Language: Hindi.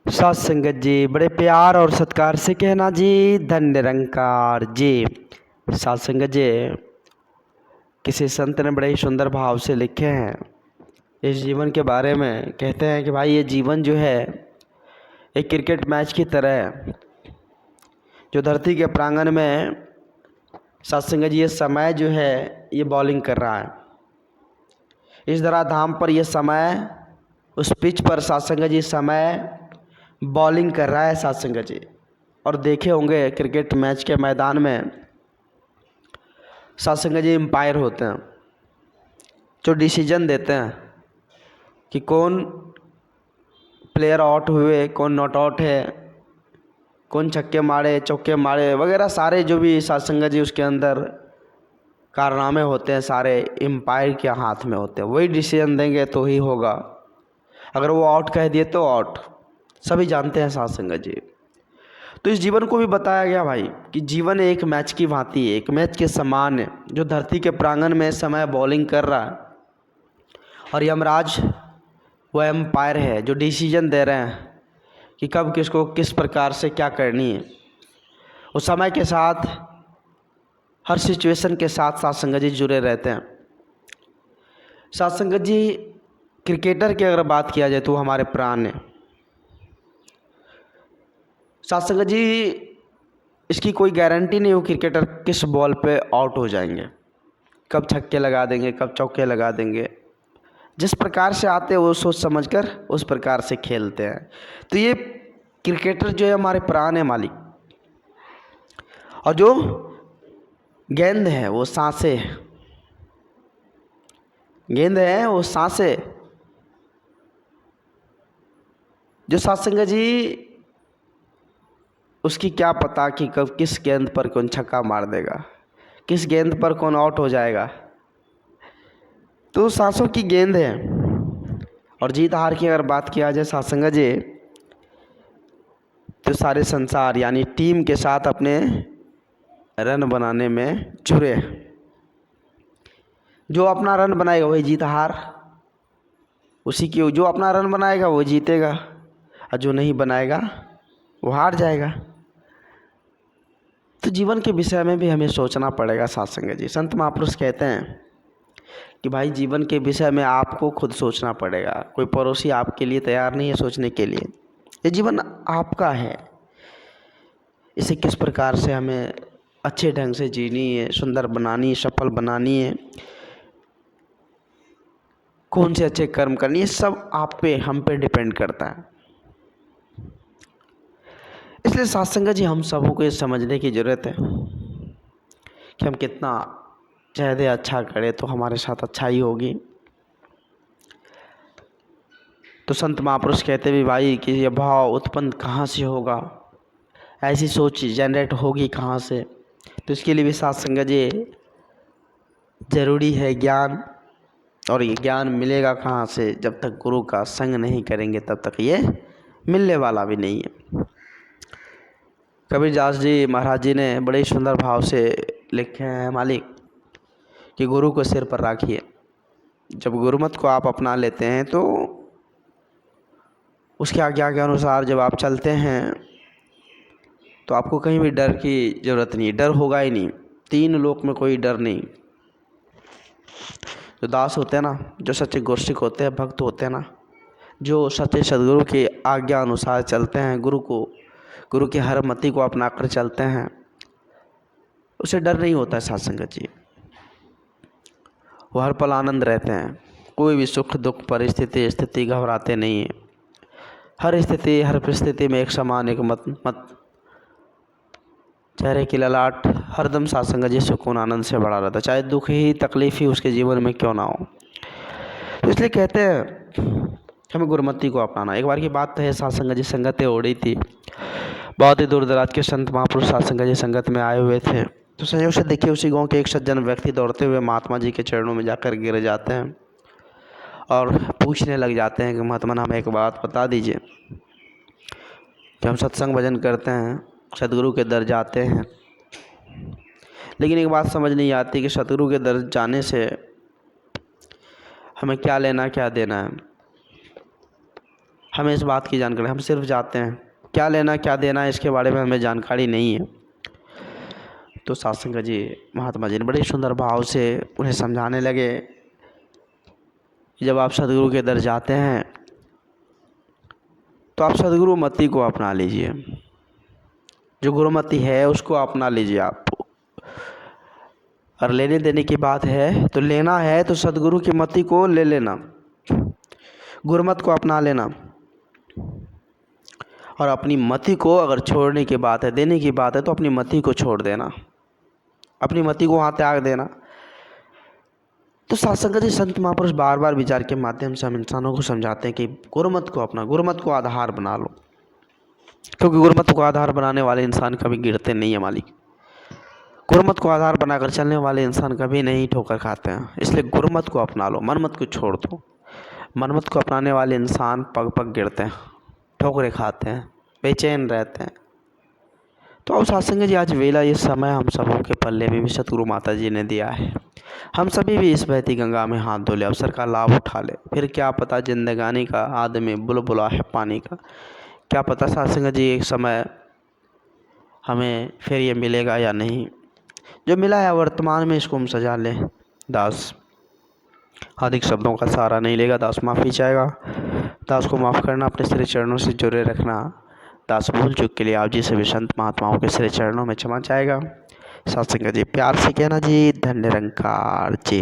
सात संगत जी, बड़े प्यार और सत्कार से कहना जी, धन निरंकार जी। सात संगत जी, किसी संत ने बड़े ही सुंदर भाव से लिखे हैं इस जीवन के बारे में। कहते हैं कि भाई ये जीवन जो है एक क्रिकेट मैच की तरह है, जो धरती के प्रांगण में सात संगत जी ये समय जो है ये बॉलिंग कर रहा है। इस धराधाम पर यह समय, उस पिच पर सात संगत जी समय बॉलिंग कर रहा है सात संगत जी। और देखे होंगे क्रिकेट मैच के मैदान में सात संगत जी एम्पायर होते हैं जो डिसीजन देते हैं कि कौन प्लेयर आउट हुए, कौन नॉट आउट है, कौन छक्के मारे, चौके मारे वगैरह सारे जो भी सात संगत जी उसके अंदर कारनामे होते हैं सारे एम्पायर के हाथ में होते हैं। वही डिसीजन देंगे तो ही होगा, अगर वो आउट कह दिए तो आउट। सभी जानते हैं सात संगत जी। तो इस जीवन को भी बताया गया भाई कि जीवन एक मैच की भांति है, एक मैच के समान है, जो धरती के प्रांगण में समय बॉलिंग कर रहा है और यमराज वो एम्पायर है जो डिसीजन दे रहे हैं कि कब किसको किस प्रकार से क्या करनी है। उस समय के साथ हर सिचुएशन के साथ सात संगत जी जुड़े रहते हैं। सात संगत जी क्रिकेटर की अगर बात किया जाए तो वो हमारे प्राण हैं। सात संगत जी इसकी कोई गारंटी नहीं हो क्रिकेटर किस बॉल पे आउट हो जाएंगे, कब छक्के लगा देंगे, कब चौके लगा देंगे। जिस प्रकार से आते हैं वो सोच समझकर उस प्रकार से खेलते हैं। तो ये क्रिकेटर जो है हमारे प्राण है मालिक। और जो गेंद है वो सांसें है, गेंद है वो सांसें। जो सात संगत जी उसकी क्या पता कि कब किस गेंद पर कौन छक्का मार देगा, किस गेंद पर कौन आउट हो जाएगा। तो सांसों की गेंद है। और जीत हार की अगर बात किया जाए सात संगत जी, तो सारे संसार यानी टीम के साथ अपने रन बनाने में जुड़े हैं। जो अपना रन बनाएगा वही जीत हार, उसी की जो अपना रन बनाएगा वो जीतेगा और जो नहीं बनाएगा वो हार जाएगा। तो जीवन के विषय में भी हमें सोचना पड़ेगा सात संगत जी। संत महापुरुष कहते हैं कि भाई जीवन के विषय में आपको खुद सोचना पड़ेगा, कोई पड़ोसी आपके लिए तैयार नहीं है सोचने के लिए। ये जीवन आपका है, इसे किस प्रकार से हमें अच्छे ढंग से जीनी है, सुंदर बनानी है, सफल बनानी है, कौन से अच्छे कर्म करनी है, सब आप पे हम पे डिपेंड करता है। इसलिए सात संगत जी हम सबों को ये समझने की ज़रूरत है कि हम कितना चाहे अच्छा करें तो हमारे साथ अच्छा ही होगी। तो संत महापुरुष कहते भी भाई कि यह भाव उत्पन्न कहाँ से होगा, ऐसी सोच जनरेट होगी कहाँ से। तो इसके लिए भी सात संगत जी ज़रूरी है ज्ञान। और ये ज्ञान मिलेगा कहाँ से, जब तक गुरु का संग नहीं करेंगे तब तक ये मिलने वाला भी नहीं है। कबीरदास जी महाराज जी ने बड़े सुंदर भाव से लिखे हैं मालिक कि गुरु को सिर पर रखिए। जब गुरुमत को आप अपना लेते हैं तो उसकी आज्ञा के अनुसार जब आप चलते हैं तो आपको कहीं भी डर की ज़रूरत नहीं, डर होगा ही नहीं। तीन लोक में कोई डर नहीं। जो दास होते हैं ना, जो सच्चे गोष्ठिक होते हैं, भक्त होते हैं ना, जो सच्चे सदगुरु की आज्ञा अनुसार चलते हैं, गुरु की हर मति को अपना कर चलते हैं, उसे डर नहीं होता है सात संगत जी। वो हर पल आनंद रहते हैं, कोई भी सुख दुख परिस्थिति स्थिति घबराते नहीं है। हर स्थिति हर परिस्थिति में एक समान एक मत चेहरे की ललाट हरदम सात संगत जी सुकून आनंद से भरा रहता है, चाहे दुख ही तकलीफ ही उसके जीवन में क्यों ना हो। तो इसलिए कहते हैं हमें गुरुमति को अपनाना। एक बार की बात है, सात संगत जी संगतें ओढ़ी थी। बहुत ही दूर दराज के संत महापुरुष सात संगत जी संगत में आए हुए थे। तो संयोग से देखिए उसी गांव के एक सज्जन व्यक्ति दौड़ते हुए महात्मा जी के चरणों में जाकर गिर जाते हैं और पूछने लग जाते हैं कि महात्मा हमें एक बात बता दीजिए कि हम सत्संग भजन करते हैं, सतगुरु के दर जाते हैं, लेकिन एक बात समझ नहीं आती कि सतगुरु के दर जाने से हमें क्या लेना क्या देना है। हमें इस बात की जानकारी, हम सिर्फ जाते हैं, क्या लेना क्या देना है इसके बारे में हमें जानकारी नहीं है। तो सत्संग जी महात्मा जी ने बड़े सुंदर भाव से उन्हें समझाने लगे कि जब आप सदगुरु के दर जाते हैं तो आप सदगुरु मति को अपना लीजिए, जो गुरुमति है उसको अपना लीजिए आप। और लेने देने की बात है तो लेना है तो सदगुरु की मति को ले लेना, गुरुमत को अपना लेना। और अपनी मति को अगर छोड़ने की बात है, देने की बात है, तो अपनी मति को छोड़ देना, अपनी मति को वहाँ त्याग देना। तो सत्संग जी संत महापुरुष बार बार विचार के माध्यम से हम इंसानों को समझाते हैं कि गुरुमत को अपना, गुरुमत को आधार बना लो, क्योंकि गुरुमत को आधार बनाने वाले इंसान कभी गिरते नहीं है मालिक। गुरुमत को आधार बनाकर चलने वाले इंसान कभी नहीं ठोकर खाते हैं। इसलिए गुरुमत को अपना लो, मनमत को छोड़ दो। मनमत को अपनाने वाले इंसान पग पग गिरते हैं, ठोकरे खाते हैं, बेचैन रहते हैं। तो अब सत्संग जी आज वेला ये समय हम सबों के पल्ले में भी सतगुरु माता जी ने दिया है। हम सभी भी इस बहती गंगा में हाथ धो ले, अवसर का लाभ उठा ले। फिर क्या पता जिंदगानी का आदमी बुलबुला है पानी का, क्या पता सत्संग जी एक समय हमें फिर ये मिलेगा या नहीं। जो मिला है वर्तमान में इसको हम सजा लें। दास अधिक शब्दों का सहारा नहीं लेगा, दास माफ़ी चाहेगा। दास को माफ़ करना, अपने श्री चरणों से जुड़े रखना। दास भूल चूक के लिए आप जी सभी संत महात्माओं के श्री चरणों में क्षमा चाहेगा। सत्संग जी प्यार से कहना जी, धन्य निरंकार जी।